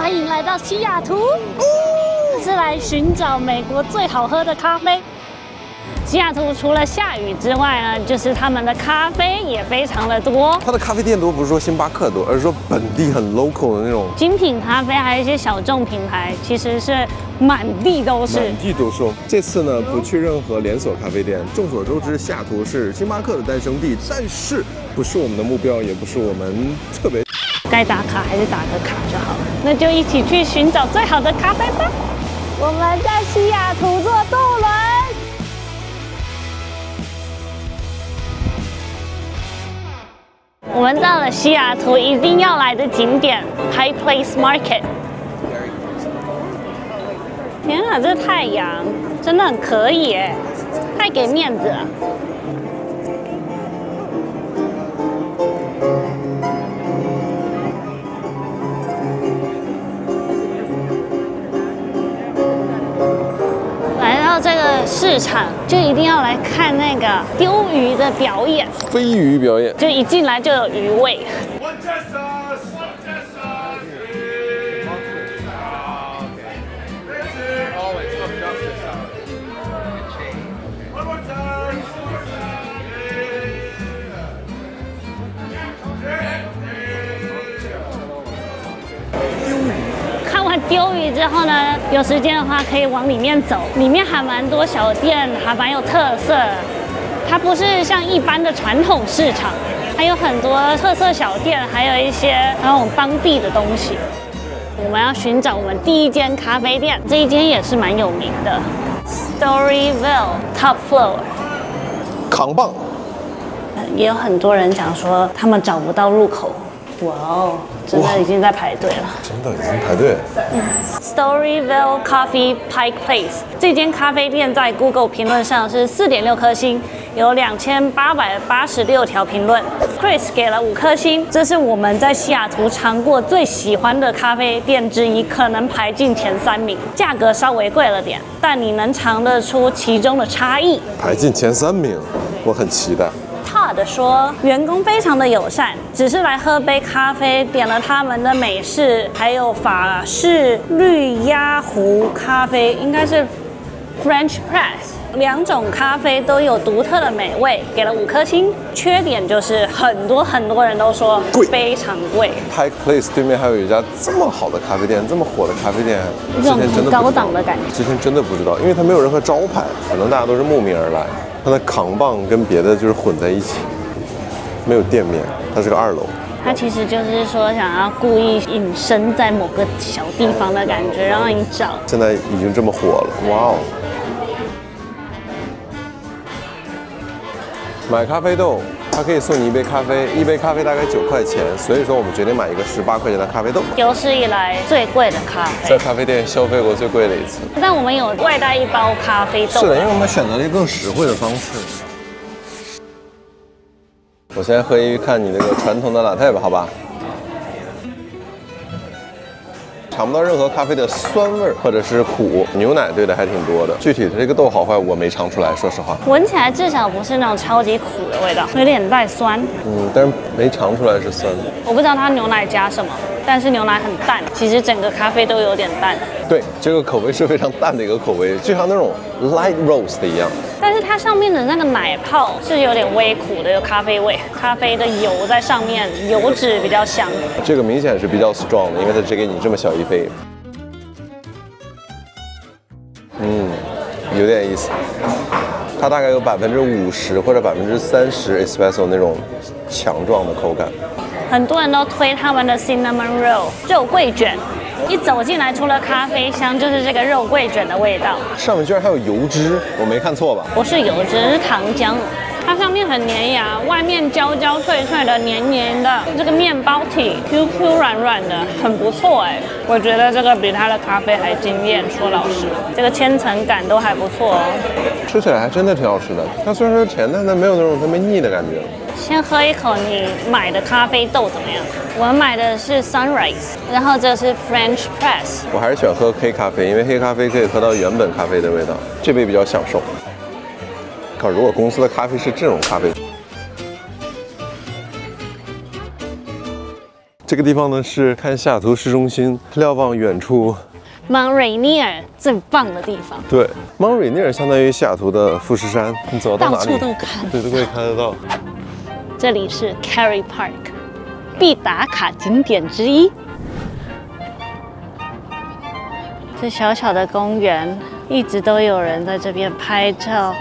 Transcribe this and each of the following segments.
歡迎來到西雅圖，是來尋找美國最好喝的咖啡。西雅圖除了下雨之外呢，就是他們的咖啡也非常的多。它的咖啡店多，不是說星巴克多，而是說本地很 local 的那種精品咖啡，還有一些小眾品牌，其實是滿地都是。满地都是。这次呢，不去任何連鎖咖啡店。眾所周知，西雅圖是星巴克的誕生地，但是不是我們的目標，也不是我們特別。該打卡還是打個卡就好了。那就一起去尋找最好的咖啡吧。我們在西雅圖坐渡輪。我們到了西雅圖一定要來的景點 Pike Place Market。天啊，這太陽真的很可以耶，太給面子了。来到这個市場，就一定要來看那個丟魚的表演。飛魚表演，就一進來就有魚味。看完丟魚之後呢，有時間的話可以往裡面走，裡面還蠻多小店，還蠻有特色。它不是像一般的傳統市場，還有很多特色小店，還有一些那種當地的東西。我們要尋找我們第一間咖啡店，這一間也是蠻有名的 ，Storyville Top Floor。扛棒。也有很多人講說他們找不到入口。哇哦，真的已經在排隊了。真的已經排隊了。Storyville Coffee Pike Place 這間咖啡店在 Google 評論上是4.6顆星，有2886條評論。Chris 給了5顆星，這是我們在西雅圖嘗過最喜歡的咖啡店之一，可能排進前3名。價格稍微貴了點，但你能嘗得出其中的差異。排進前3名，我很期待。Todd 說，員工非常的友善，只是來喝杯咖啡，點了他們的美式，還有法式綠壓壺咖啡，應該是 French Press， 2種咖啡都有獨特的美味，給了5顆星。缺點就是很多人都說非常貴。Pike Place 對面還有一家這麼好的咖啡店，這麼火的咖啡店，這種很高檔的感覺。之前真的不知道，因為它沒有任何招牌，可能大家都是慕名而來。它的扛棒跟別的就是混在一起，沒有店面，它是個2樓。它其實就是說想要故意隱身在某個小地方的感覺，讓你找。現在已經這麼火了，哇哦！買咖啡豆，它可以送你1杯咖啡，1杯咖啡大概9塊錢，所以說我們決定買一個18塊錢的咖啡豆。有史以來最貴的咖啡，在咖啡店消費過最貴的一次。但我們有外帶1包咖啡豆。是的，因為我們選擇了一個更實惠的方式。我先喝一看你那個傳統的latte吧，好吧？嘗不到任何咖啡的酸味或者是苦，牛奶兑的還挺多的。具體的這個豆好壞我沒嘗出來，說實話。聞起來至少不是那種超級苦的味道，有點帶酸。但是沒嘗出來是酸的。我不知道它牛奶加什麼，但是牛奶很淡，其實整個咖啡都有點淡。對，這個口味是非常淡的一個口味，就像那種 light roast 一樣。但是它上面的那個奶泡是有點微苦的，有咖啡味，咖啡的油在上面，油脂比較香。這個明顯是比較 strong 的，因為它只給你這麼小一杯。有點意思。它大概有50%或者30% espresso 那種強壯的口感。很多人都推他們的 cinnamon roll 肉桂卷。一走進來，除了咖啡香，就是這個肉桂卷的味道。上面居然還有油脂，我沒看錯吧？不是油脂，是糖漿。它上面很粘牙，外面焦焦脆脆的，黏黏的。這個麵包體 Q Q 軟軟的，很不錯哎。我覺得這個比它的咖啡還驚豔。說老實，這個千層感都還不錯哦。吃起來還真的挺好吃的。它雖然說甜，但它沒有那種特別膩的感覺。先喝一口你買的咖啡豆怎麼樣？我買的是 Sunrise， 然後這是 French Press。我還是喜歡喝黑咖啡，因為黑咖啡可以喝到原本咖啡的味道，這杯比較享受。靠，如果公司的咖啡是這種咖啡，這個地方呢是看西雅圖市中心，瞭望遠處。Mount Rainier 最棒的地方。对 ，Mount Rainier 相当于西雅圖的富士山，你走到哪裡，到處都看，对，都可以看得到。這裡是 Cary Park， 必打卡景點之一。這小小的公園，一直都有人在這邊拍照。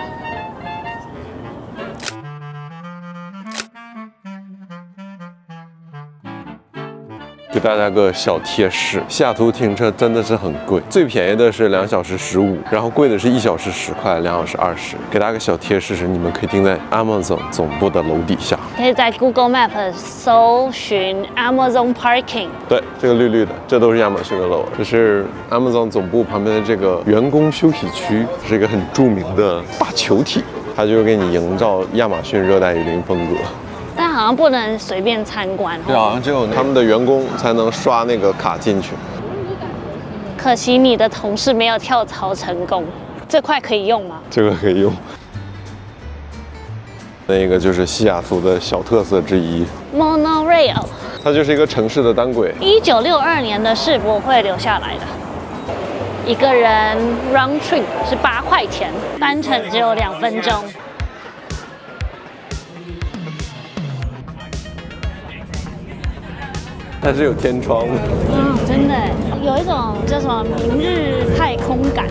給大家個小貼士，西雅圖停車真的是很貴，最便宜的是2小時15，然後貴的是1小時10塊，2小時20。給大家個小貼士是，你們可以停在 Amazon 總部的樓底下，可以在 Google Map 搜尋 Amazon Parking。對，這個綠綠的，這都是亞馬遜的樓，這是 Amazon 總部旁邊的這個員工休息區，是一個很著名的大球體，它就給你營造亞馬遜熱帶雨林風格。但好像不能隨便參觀，對，好像只有他們的員工才能刷那個卡進去。可惜你的同事沒有跳槽成功，這塊可以用嗎？這個可以用。那個就是西雅圖的小特色之一 ，Monorail， 它就是一個城市的單軌。1962年的世博會留下來的，一個人 round trip 是8塊錢，單程只有2分鐘。它是有天窗的，真的有一種叫什麼明日太空感。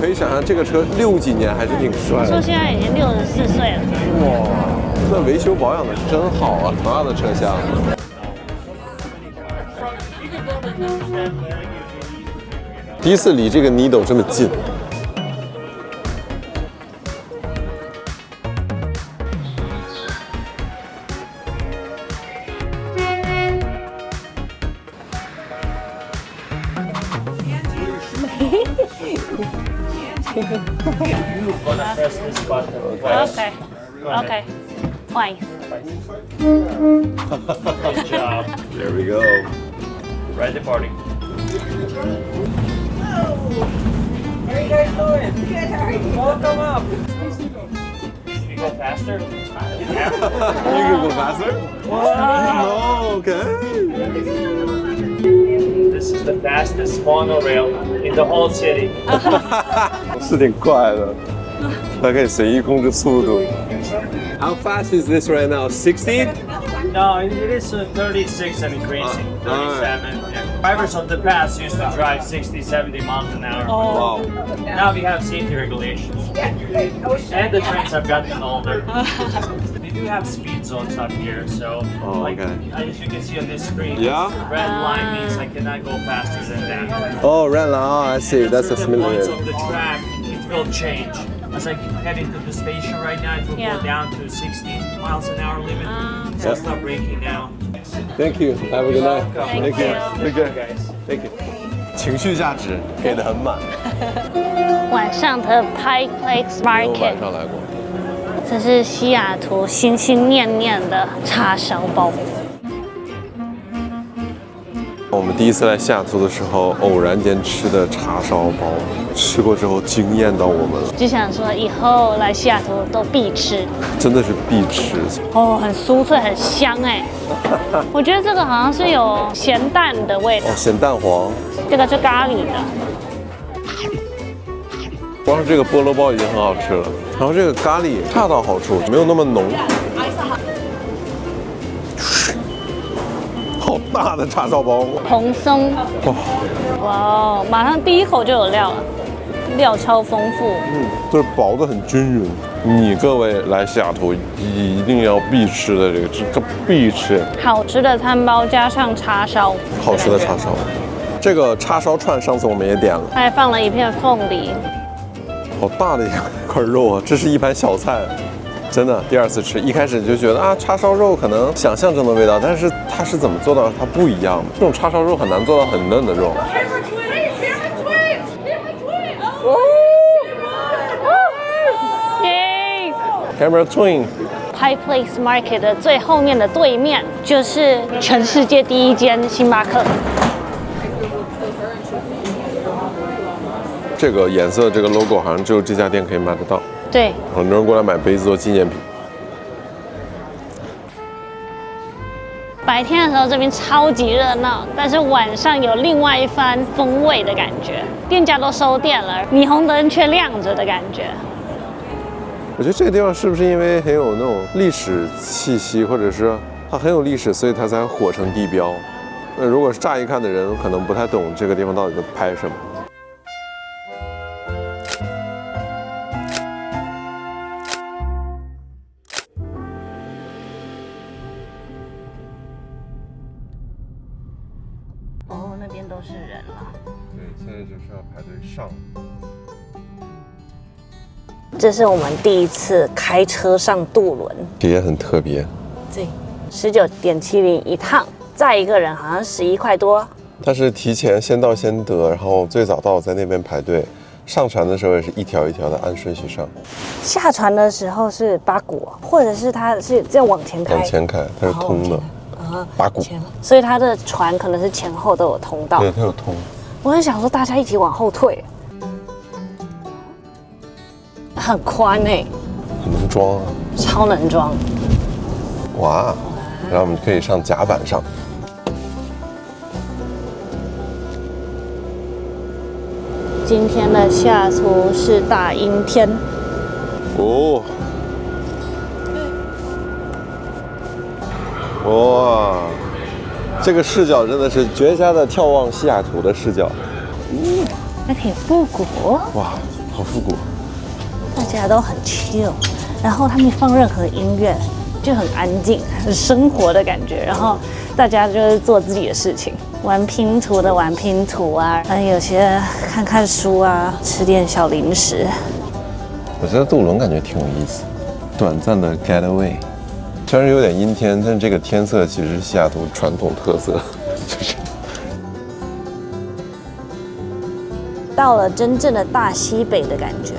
可以想象這個車60幾年還是挺帥的。說現在已經64歲了。哇，那維修保養的是真好啊！同樣的車廂。第一次離這個 Needle 這麼近。Okay. Twice. Good job. There we go. Ride the party. How are you guys doing? Good, how are you? Welcome up. Can you go faster? You can go faster? Wow. Okay. This is the fastest monorail in the whole city. 是挺快的，它可以隨意控制速度。How fast is this right now? 60? No, it is 36 and increasing. 37. Yeah. Drivers of the past used to drive 60, 70 miles an hour. Wow. Now we have safety regulations. And the trains have gotten older. They do have speed zones up here, so like, as you can see on this screen, red line means I cannot go faster than that. Oh, red line. Oh, I see. That's a certain points familiar. of the track, it will change. As I head into the station right now, it will go down to 60 miles an hour limit. So stop braking now. Thank you. Have a good night. Thank you. Thank you, guys. Thank you. 情緒價值給得很滿。晚上的 Pike Place Market， 晚上來過。這是西雅圖心心念念的叉燒包。我們第一次來西雅圖的時候，偶然間吃的叉燒包，吃過之後驚豔到我們了。就想說以後來西雅圖都必吃，真的是必吃哦，很酥脆，很香哎。我覺得這個好像是有鹹蛋的味道，鹹蛋黃。這個是咖喱的。光是這個菠蘿包已經很好吃了，然後這個咖喱恰到好處，沒有那麼濃。好大的叉燒包，蓬鬆，哇，馬上第一口就有料了，料超豐富，就是薄的很均勻。你各位來西雅圖一定要必吃的這個必吃，好吃的餐包加上叉燒，好吃的叉燒。這個叉燒串上次我們也點了，還放了一片鳳梨，好大的一塊肉啊！這是一盤小菜。真的，第二次吃，一開始就覺得啊，叉燒肉可能想象中的味道，但是它是怎麼做到它不一樣的？這種叉燒肉很難做到很嫩的肉。Camera Twin。Pike Place Market 的最後面的對面就是全世界第一間星巴克。這個顏色，這個 logo 好像只有這家店可以買得到。對，很多人過來買杯子做紀念品。白天的時候這邊超級熱鬧，但是晚上有另外一番風味的感覺。店家都收店了，霓虹燈卻亮着的感覺。我覺得這個地方是不是因為很有那種歷史氣息，或者是它很有歷史，所以它才火成地標？那如果是乍一看的人，可能不太懂這個地方到底在拍什麼。哦，那邊都是人了。对，现在就是要排队上。这是我们第一次開車上渡輪，也很特別。對，19.70一趟，載一個人好像11塊多。它是提前先到先得，然後最早到在那邊排隊。上船的時候也是一條一條的按順序上。下船的時候是八股，或者是它是這樣往前開？往前開，它是通的。八股，所以它的船可能是前後都有通道。對，它有通。我很想說大家一起往後退。很寬欸，很能裝啊，超能裝。哇，然後我們可以上甲板上。今天的下廚是大陰天。哦。哇，這個視角真的是絕佳的眺望西雅圖的視角。還挺復古。哇，好復古。大家都很 chill，然後他們放任何音樂就很安靜，很生活的感覺。然後大家就是做自己的事情，玩拼圖的玩拼圖啊，然後有些看看書啊，吃點小零食。我覺得渡輪感覺挺有意思，短暫的 getaway。雖然有點陰天，但是這個天色其實是西雅圖傳統特色，就是到了真正的大西北的感覺。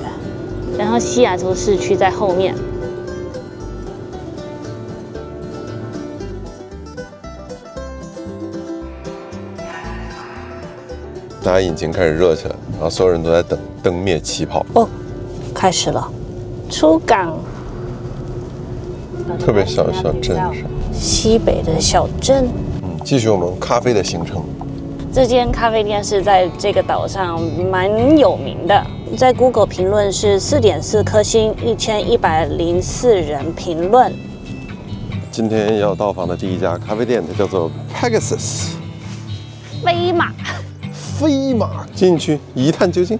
然後西雅圖市區在後面。大家引擎開始熱起來，然後所有人都在等燈滅氣泡。哦，開始了，出港。特別小小鎮上。西北的小鎮。繼續我們咖啡的行程。這間咖啡店是在這個島上蠻有名的。在 Google 評論是4.4顆星，1104人評論。今天要到訪的第一家咖啡店，它叫做 Pegasus。飛馬。飛馬，進去一探究竟。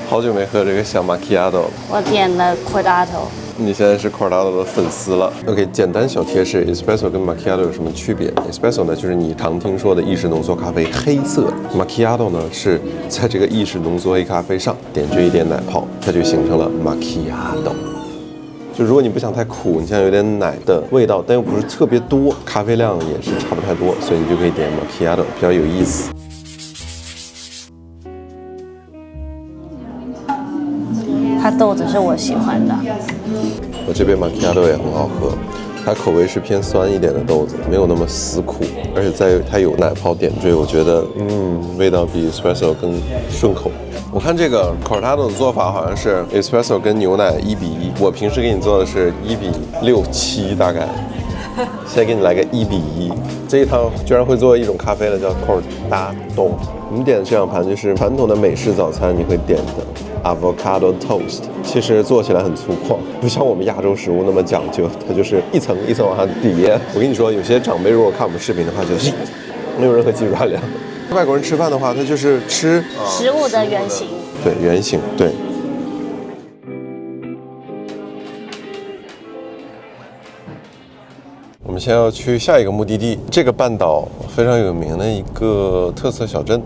好久沒喝這個小 macchiato 了。我點了 cortado。你現在是 cortado 的粉絲了。OK， 簡單小貼士 ，espresso 跟 macchiato 有什麼區別 ？espresso 呢，就是你常聽說的意式濃縮咖啡，黑色。macchiato 呢，是在這個意式濃縮黑咖啡上點綴一點奶泡，它就形成了 macchiato。就如果你不想太苦，你想有點奶的味道，但又不是特別多，咖啡量也是差不太多，所以你就可以點 macchiato，比較有意思。它豆子是我喜歡的。我這邊 macchiato 也很好喝，它口味是偏酸一點的豆子，沒有那麼死苦，而且在它有奶泡點綴，我覺得味道比 espresso 更順口。我看這個 cortado 的做法好像是 espresso 跟牛奶1:1，我平時給你做的是1:6:7大概，現在給你來個1:1。這一趟居然會做一種咖啡了，叫 cortado。我們點的這兩盤就是傳統的美式早餐你會點的 avocado toast， 其實做起來很粗獷，不像我們亞洲食物那麼講究，它就是一層一層往下疊。我跟你說，有些長輩如果看我們視頻的話，就是沒有任何技術含量。外國人吃飯的話，他就是吃食物的原型。對，原型，對。我們先要去下一個目的地，這個半島非常有名的一個特色小鎮。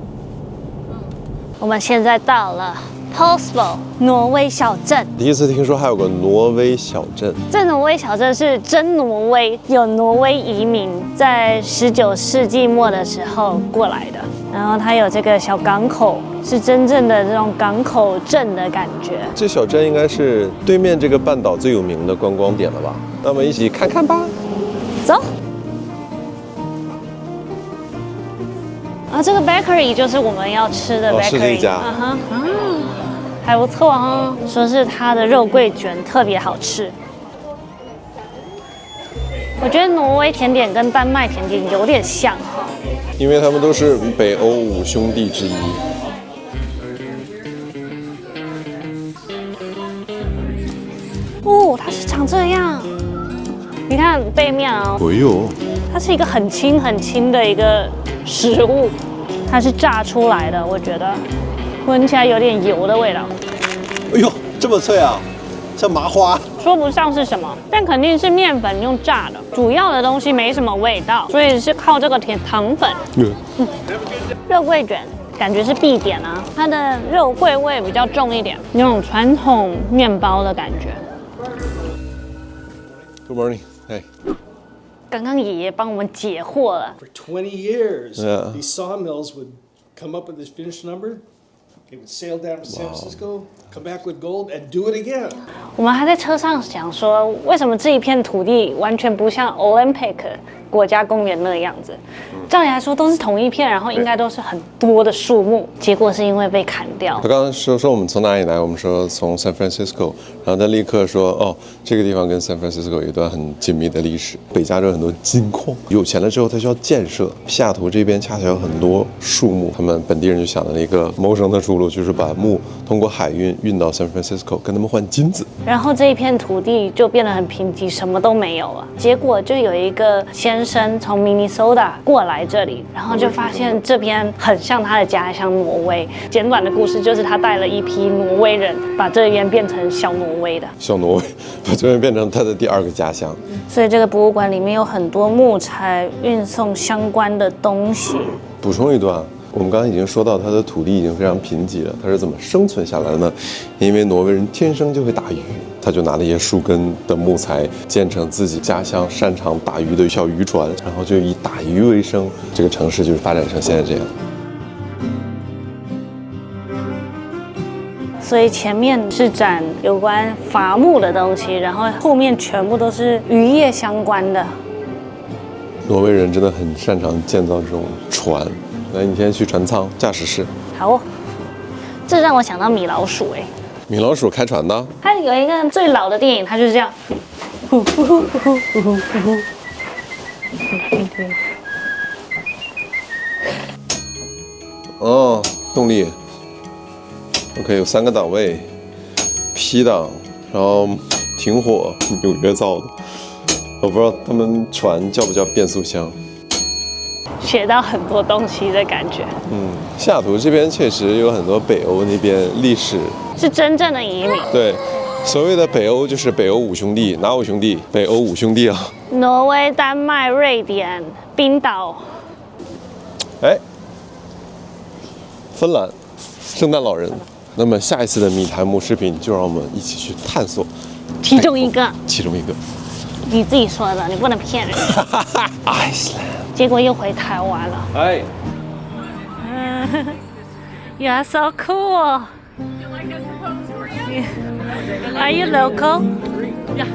我們現在到了 Poulsbo 挪威小鎮。第一次聽說還有個挪威小鎮。這挪威小鎮是真挪威，有挪威移民在19世紀末的時候過來的。然後它有這個小港口，是真正的這種港口鎮的感覺。這小鎮應該是對面這個半島最有名的觀光點了吧？那我們一起看看吧。走。後這個 bakery 就是我們要吃的 bakery，是這一家。還不錯哦，說是它的肉桂卷特別好吃。我覺得挪威甜點跟丹麥甜點有點像哈，因为他们都是北歐5兄弟之一。哦，它是長這樣，你看背面哦。哎呦，它是一個很輕很輕的一個食物，它是炸出來的，我覺得聞起來有點油的味道。哎呦，這麼脆啊，像麻花。說不上是什麼，但肯定是麵粉用炸的，主要的東西沒什麼味道，所以是靠這個糖粉。肉桂卷感覺是必點啊，它的肉桂味比較重一點，那種傳統麵包的感覺。Good morning. Hey. 剛剛爺爺幫我們解惑了。For 20 years, these sawmills would come up with this finished number. They would sail down to San Francisco, come back with gold, and do it again. 我們還在車上想說，為什麼這一片土地完全不像 Olympic 國家公園那個樣子？照理來說都是同一片，然後應該都是很多的樹木，結果是因為被砍掉。他剛剛說我們從哪裡來，我們說從 San Francisco， 然後他立刻說哦，這個地方跟 San Francisco 有一段很緊密的歷史。北加州很多金礦，有錢了之後他需要建設。西雅圖這邊恰巧有很多樹木，他們本地人就想到了一個謀生的出路，就是把木通過海運到 San Francisco， 跟他們換金子。然後這一片土地就變得很貧瘠，什麼都沒有了。結果就有一個先生從 Minnesota 過來這裡，然後就發現這邊很像他的家鄉挪威。簡短的故事就是他帶了一批挪威人，把這邊變成小挪威的。小挪威把這邊變成他的第二個家鄉。所以這個博物館裡面有很多木材運送相關的東西。補充一段。我們剛剛已經說到，它的土地已經非常貧瘠了，它是怎麼生存下來的呢？因為挪威人天生就會打魚，他就拿了一些樹根的木材建成自己家鄉擅長打魚的小漁船，然後就以打魚為生，這個城市就是發展成現在這樣。所以前面是展有關伐木的東西，然後後面全部都是漁業相關的。挪威人真的很擅長建造這種船。來，你先去船艙駕駛室。好哦，這讓我想到米老鼠哎。米老鼠開船的？它有一個最老的電影，它就是這樣。哦，動力。OK， 有3個檔位 ，P 檔，然後停火，紐約造的。我不知道他們船叫不叫變速箱。學到很多東西的感覺。西雅圖這邊確實有很多北歐那邊歷史，是真正的移民。對，所謂的北歐就是北歐5兄弟，哪5兄弟？北歐5兄弟啊。挪威、丹麥、瑞典、冰島。哎，芬蘭，聖誕老人。那麼下一次的米苔目視頻就讓我們一起去探索其中一個。你自己說的，你不能騙人。Iceland。結果又回台灣了。哎。You are so cool. Are you local? Yeah.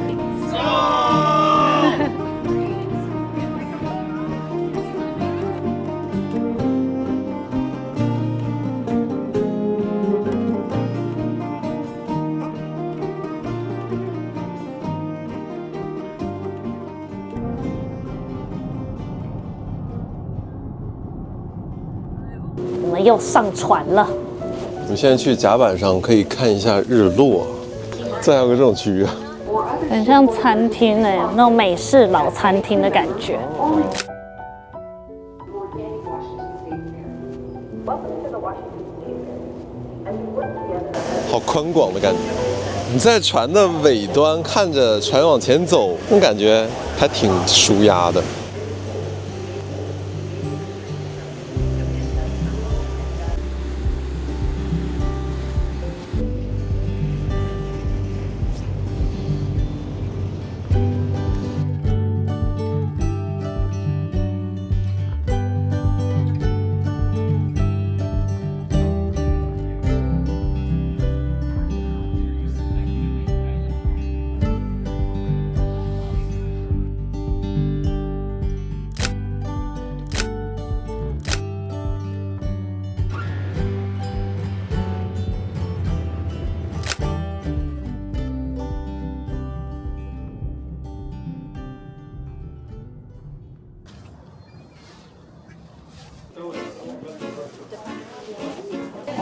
我們又上船了。我們現在去甲板上可以看一下日落，再有個這種區域，很像餐廳哎，那種美式老餐廳的感覺。好寬廣的感覺。你在船的尾端看着船往前走，那種感覺還挺舒壓的。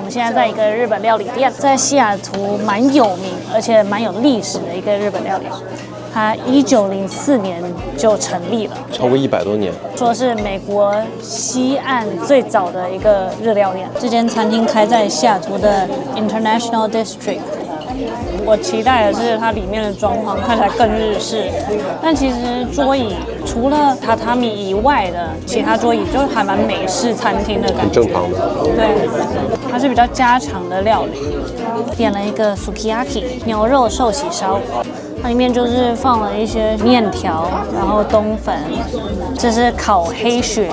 們現在在一個日本料理店，在西雅圖蠻有名而且蠻有歷史的一個日本料理。它1904年就成立了，超過100多年，說是美國西岸最早的一個日料店。這間餐廳開在西雅圖的 International District。我期待的是它裡面的裝潢看起來更日式，但其實桌椅除了榻榻米以外的其他桌椅就還蠻美式餐廳的感觉，很正常的。对，它是比較家常的料理。點了一個 sukiyaki 牛肉壽喜燒。它裡面就是放了一些麵條，然後冬粉，這是烤黑鱈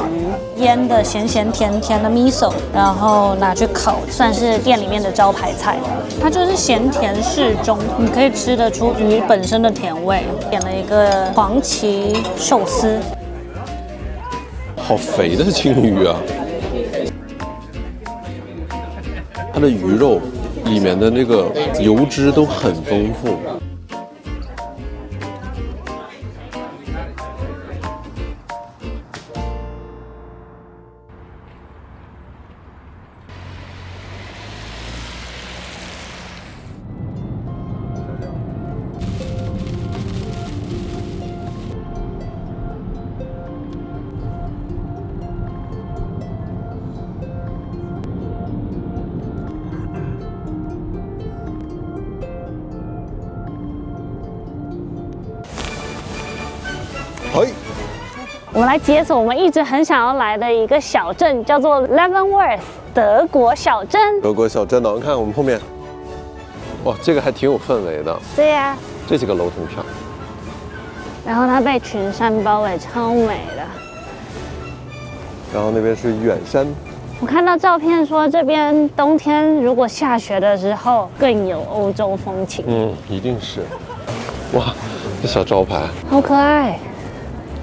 魚，醃的鹹鹹甜甜的 miso， 然後拿去烤，算是店裡面的招牌菜。它就是鹹甜適中，你可以吃得出魚本身的甜味。點了一個黃鰭壽司，好肥的青魚啊！它的魚肉裡面的那個油脂都很豐富。我們來解鎖我們一直很想要來的一個小鎮，叫做 Leavenworth 德國小鎮。德國小鎮呢，你看我們後面，哇，這個還挺有氛圍的。对呀，這幾個樓挺漂亮。然後它被群山包圍，超美的。然後那邊是遠山。我看到照片說，這邊冬天如果下雪的時候更有歐洲風情。嗯，一定是。哇，這小招牌好可愛。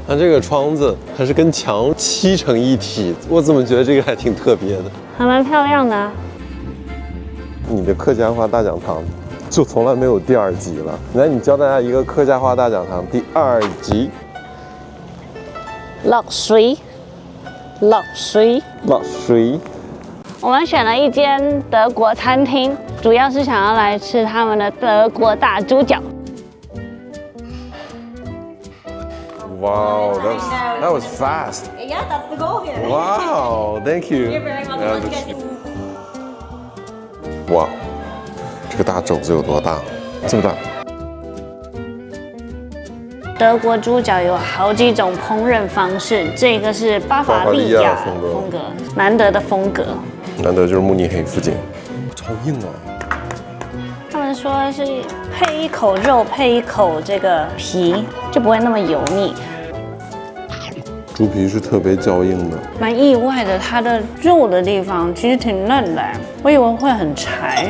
它這個窗子還是跟牆漆成一體，我怎麼覺得這個還挺特別的？還蠻漂亮的啊。你的客家話大講堂就從來沒有第2集了。來，你教大家一個客家話大講堂第2集。落水，落水，落水。我們選了一間德國餐廳，主要是想要來吃他們的德國大豬腳。Wow, that was fast. Yeah, that's the goal here. Wow, thank you. You're very welcome. 哇，這個大肘子有多大？這麼大。德國豬腳有好幾種烹飪方式，這個是巴伐利亞風格，難得的風格。難得就是慕尼黑附近，超硬啊！他們說是配一口肉，配一口這個皮，就不會那麼油膩。豬皮是特別膠硬的，蠻意外的，它的肉的地方其實挺嫩的，我以為會很柴，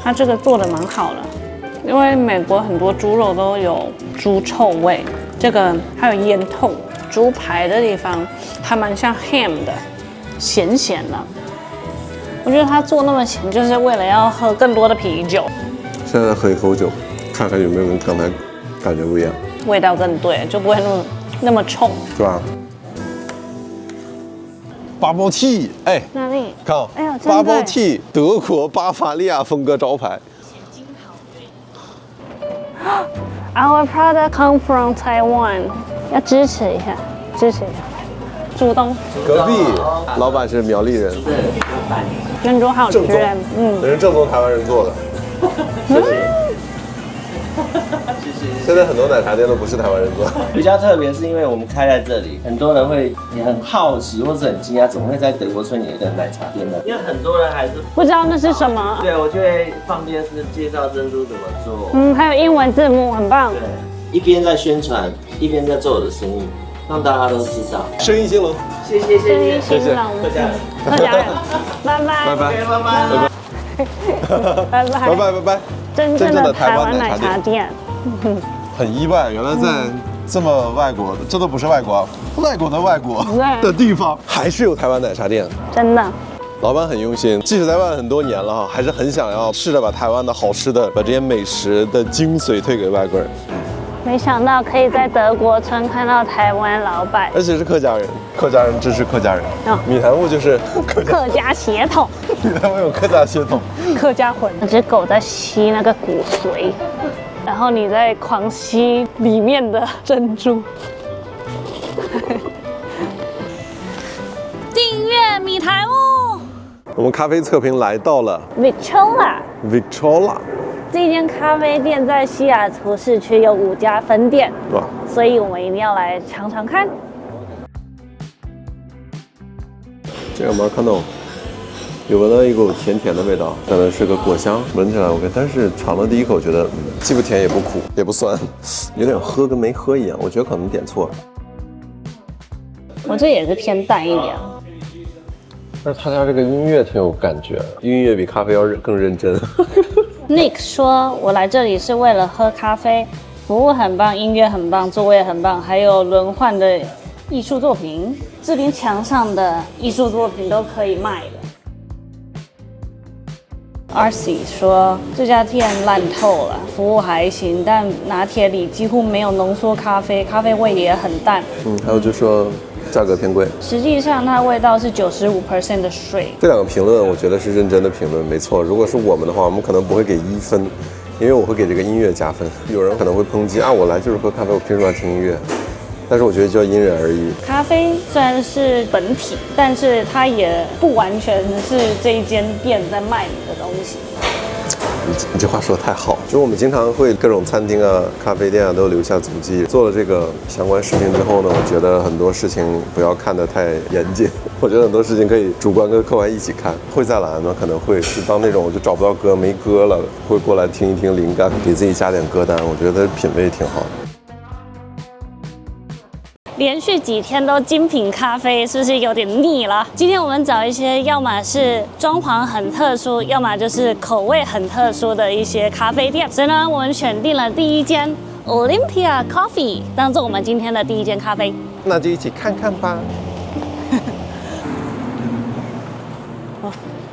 它這個做的蠻好的。因為美國很多豬肉都有豬臭味，這個還有煙透。豬排的地方還蠻像 ham 的，鹹鹹的。我覺得它做那麼鹹，就是為了要喝更多的啤酒。現在喝一口酒，看看有沒有跟剛才感覺不一樣，味道更對，就不會那麼衝，是吧？Bubble tea， 哎，哪裡？看，哎呦，Bubble tea， 德國巴伐利亞風格招牌。Our product come from Taiwan， 要支持一下，支持一下。主動。隔壁老闆是苗栗人，珍珠好吃，这是正宗台灣人做的。謝謝。現在很多奶茶店都不是台灣人做。比較特別是因為我們開在這裡，很多人會也很好奇或是很驚訝，怎麼會在德國村有一個奶茶店呢？因為很多人還是不知道那是什麼。對，我就會放電視介紹珍珠怎麼做。還有英文字幕，很棒。對，一邊在宣傳，一邊在做我的生意，讓大家都知道。生意興隆。謝謝謝謝謝謝。客家人，拜拜。拜拜。拜拜。拜拜拜拜拜拜。真正的台灣奶茶店。很意外，原來在這麼外國的，這都不是外國，外國的外國的地方，還是有台灣奶茶店。真的，老闆很用心，即使在外很多年了哈，還是很想要試着把台灣的好吃的，把這些美食的精髓推給外國人。沒想到可以在德國村看到台灣老板，而且是客家人，客家人支持客家人。米苔目就是客家血統，米苔目有客家血統，客家魂。那只狗在吸那个骨髓，然後你在狂吸裡面的珍珠。訂閱米苔目。我們咖啡測評來到了 Victrola。這間咖啡店在西雅圖市區有5家分店，哇！所以我們一定要來嘗嘗看。這個 Americano 有聞到一股甜甜的味道，可能是個果香，聞起來 OK， 但是嘗了第一口覺得，既不甜也不苦也不酸，有點喝跟沒喝一樣。我覺得可能點錯了。我這也是偏淡一點。但是他家這個音樂挺有感覺，音樂比咖啡要更認真。Nick 說：“我來這裡是為了喝咖啡，服務很棒，音樂很棒，座位很棒，還有輪換的藝術作品。這邊牆上的藝術作品都可以賣的。” RC 說：“這家店爛透了，服務還行，但拿鐵裡幾乎沒有濃縮咖啡，咖啡味也很淡。”還有就說價格偏貴，實際上它味道是95% 的水。這兩個評論我覺得是認真的評論，沒錯。如果是我們的話，我們可能不會給1分，因為我會給這個音樂加分。有人可能會抨擊啊，我來就是喝咖啡，我憑什麼要聽音樂？但是我覺得就要因人而異。咖啡雖然是本體，但是它也不完全是這一間店在賣你的東西。你這話說得太好，就是我們經常會各種餐廳啊、咖啡店啊都留下足跡。做了這個相關視頻之後呢，我覺得很多事情不要看得太嚴謹。我覺得很多事情可以主觀跟客觀一起看。會再來呢，可能會是當那種我就找不到歌沒歌了，會過來聽一聽靈感，給自己加點歌單。我覺得品味挺好的。連續幾天都精品咖啡，是不是有點膩了？今天我們找一些要麼是裝潢很特殊，要麼就是口味很特殊的一些咖啡店。所以呢，我們選定了第一間 Olympia Coffee 當做我們今天的第一間咖啡。那就一起看看吧。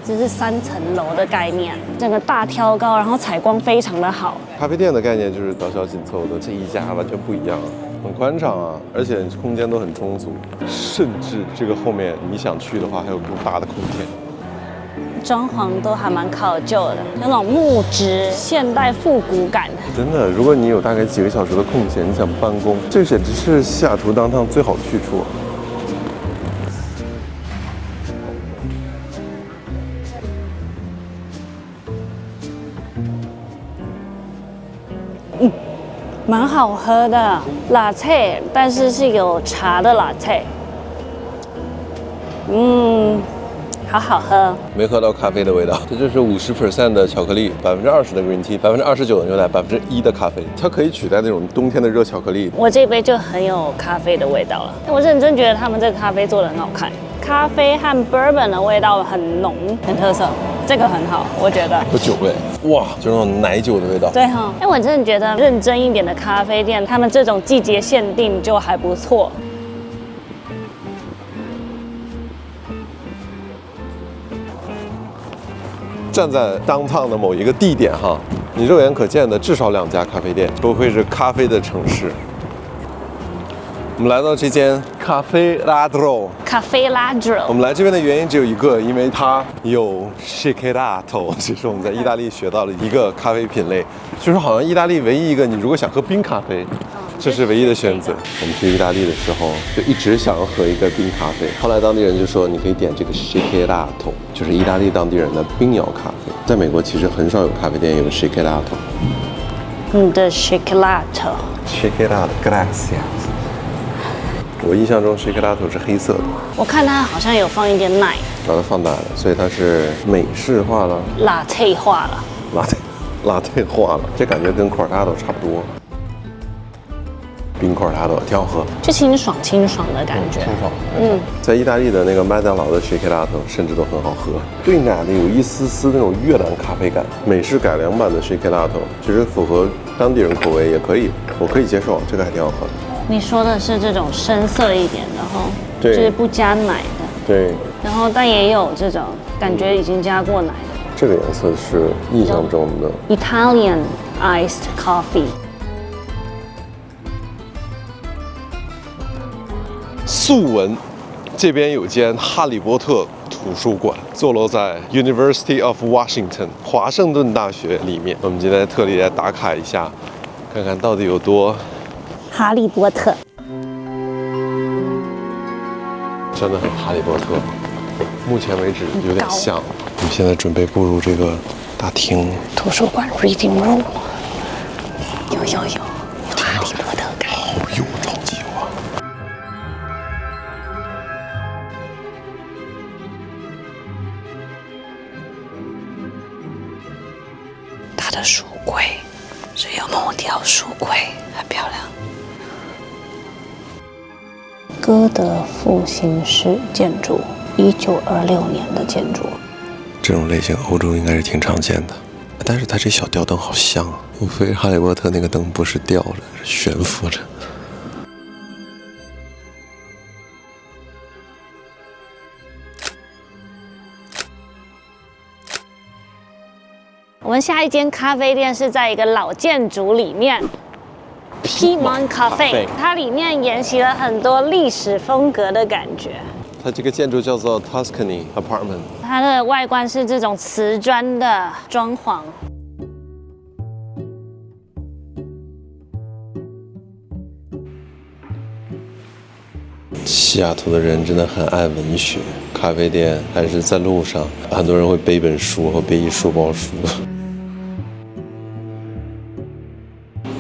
這是3層樓的概念，整個大挑高，然後採光非常的好。咖啡店的概念就是小小緊湊的，這一家完全不一樣。很寬敞啊，而且空間都很充足，甚至這個後面你想去的話，還有更大的空間。裝潢都還蠻考究的，有那種木質、現代復古感。真的，如果你有大概幾個小時的空閒，你想辦公，這簡直是西雅圖downtown最好的去處。蠻好喝的，latte，但是是有茶的latte。好好喝。沒喝到咖啡的味道，這就是50% 的巧克力，20%的 green tea，29%的牛奶，1%的咖啡。它可以取代那種冬天的熱巧克力。我這杯就很有咖啡的味道了。我認真覺得他們這個咖啡做得很好看，咖啡和 bourbon 的味道很濃，很特色。這個很好，我覺得有酒味，哇，就那種奶酒的味道。對哈，我真的覺得認真一點的咖啡店，他們這種季節限定就還不錯。站在downtown的某一個地點哈，你肉眼可見的至少2家咖啡店，都會是咖啡的城市。我們來到這間咖啡拉多。咖啡拉多。我們來這邊的原因只有一個，因為它有 shakerato， 這是我們在意大利學到的一個咖啡品類，就是好像意大利唯一一個，你如果想喝冰咖啡，這是唯一的選擇。我們去意大利的時候就一直想要喝一個冰咖啡，後來當地人就說你可以點這個 shakerato， 就是意大利當地人的冰搖咖啡。在美國其實很少有咖啡店有 shakerato。你的 shakerato。Shakerato，gracias。我印象中 shakerato 是黑色的，我看它好像有放一點奶，把它放大了，所以它是美式化了，latte 化了，latte 化了，這感覺跟 cortado 差不多，冰 cortado 挺好喝，就清爽的感覺，清爽。在意大利的那個麥當勞的 shakerato 甚至都很好喝，對奶的有一絲絲那種越南咖啡感，美式改良版的 shakerato 其實符合當地人口味也可以，我可以接受，這個還挺好喝的。你說的是這種深色一點的哈，就是不加奶的，對。然後但也有這種感覺已經加過奶的。這個顏色是印象中的 Italian iced coffee。素聞，這邊有間哈利波特圖書館，坐落在 University of Washington 華盛頓大學裡面。我們今天特地來打卡一下，看看到底有多哈利波特。真的很哈利波特，目前为止有点像。我们现在准备步入这个大厅，图書館 Reading Room， 有哈利波特感，好有超級有啊！它的書櫃是有木雕書櫃，很漂亮。哥德復興式建築，1926年的建築。這種類型歐洲應該是挺常見的，但是它這小吊燈好像啊，無非哈利波特那個燈不是吊着，是懸浮着。我們下一間咖啡店是在一個老建築裡面。Piedmont Cafe， 它裡面沿襲了很多歷史風格的感覺。它這個建築叫做 Tuscany Apartment， 它的外觀是這種瓷磚的裝潢。西雅圖的人真的很愛文學，咖啡店還是在路上，很多人會背本書或背一書包書。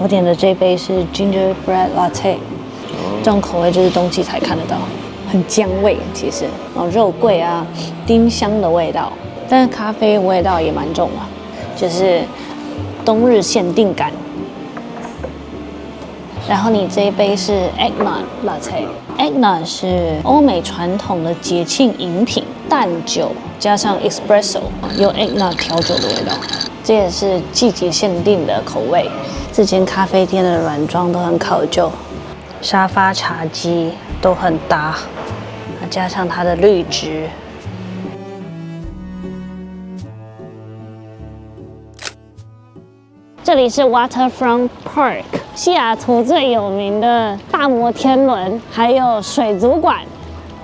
我點的這杯是 Gingerbread Latte， 這種口味就是冬季才看得到，很薑味其實，然後肉桂啊、丁香的味道，但是咖啡味道也蠻重的，就是冬日限定感。然後你這一杯是 Eggnog Latte，Eggnog 是歐美傳統的節慶飲品，淡酒加上 Espresso， 有 Eggnog 調酒的味道，這也是季節限定的口味。這間咖啡店的軟裝都很考究，沙發、茶几都很搭，加上它的綠植。這裡是 Waterfront Park， 西雅圖最有名的大摩天輪，還有水族館。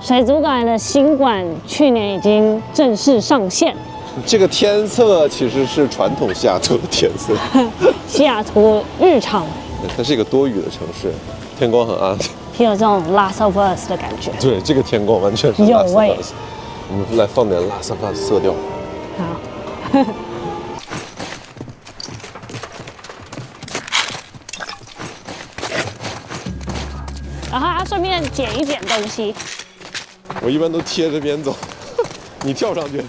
水族館的新館去年已經正式上線。這個天色其實是傳統西雅圖的天色。西雅圖日常，它是一個多雨的城市，天光很暗，有這種 Last of Us 的感覺。對，這個天光完全是 Last of Us。我們來放點 Last of Us 色調。好。然後要順便撿一撿東西。我一般都貼着邊走，你跳上去。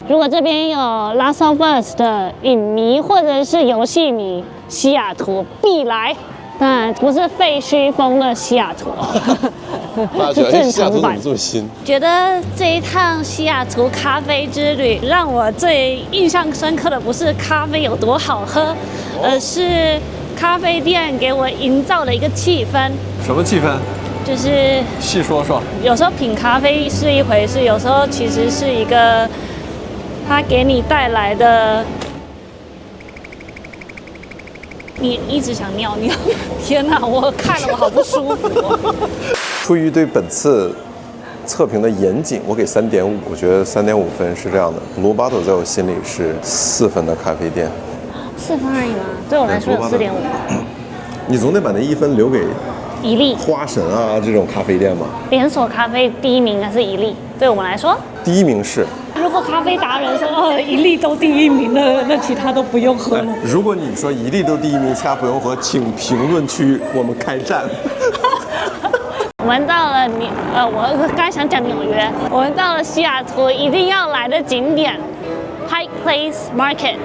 如果這邊有 Last of Us 的影迷或者是遊戲迷，西雅圖必來。當然不是廢墟風的西雅圖，是正常版。覺得這一趟西雅圖咖啡之旅，讓我最印象深刻的不是咖啡有多好喝，而是咖啡店給我營造的一個氣氛。什麼氣氛？就是細說說。有時候品咖啡是一回事，有時候其實是一個。它給你帶來的，你一直想尿尿，天哪！我看了我好不舒服哦。出於對本次測評的嚴謹，我給3.5，我覺得3.5分是這樣的。Blue Bottle 在我心裡是4分的咖啡店。4分而已嗎？對我來說有4.5。你總得把那1分留給一粒花神啊這種咖啡店嘛。連鎖咖啡第一名還是一粒？對我們來說，第一名是。如果咖啡達人說一粒都第一名了，那其他都不用喝了。如果你說一粒都第一名，其他不用喝，請評論區我們開戰。我們到了我剛想講紐約，我們到了西雅圖一定要來的景點 Pike Place Market。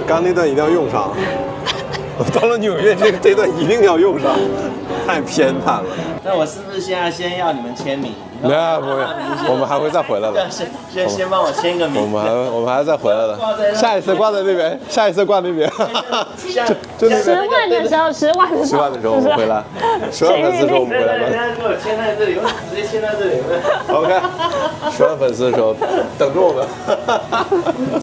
剛那段一定要用上。到了紐約這段一定要用上，太偏袒了。那我是不是現在先要你們簽名？沒有，不用，我們還會再回來的。先幫我簽個名。我們還要再回來的。下一次掛在那邊，下一次掛那邊。就10萬的時候，10萬的時候我們回來，10萬粉絲的時候我們回來吧。現在給我簽在這裡，我直接簽在這裡。OK，10萬粉絲的時候等着我們。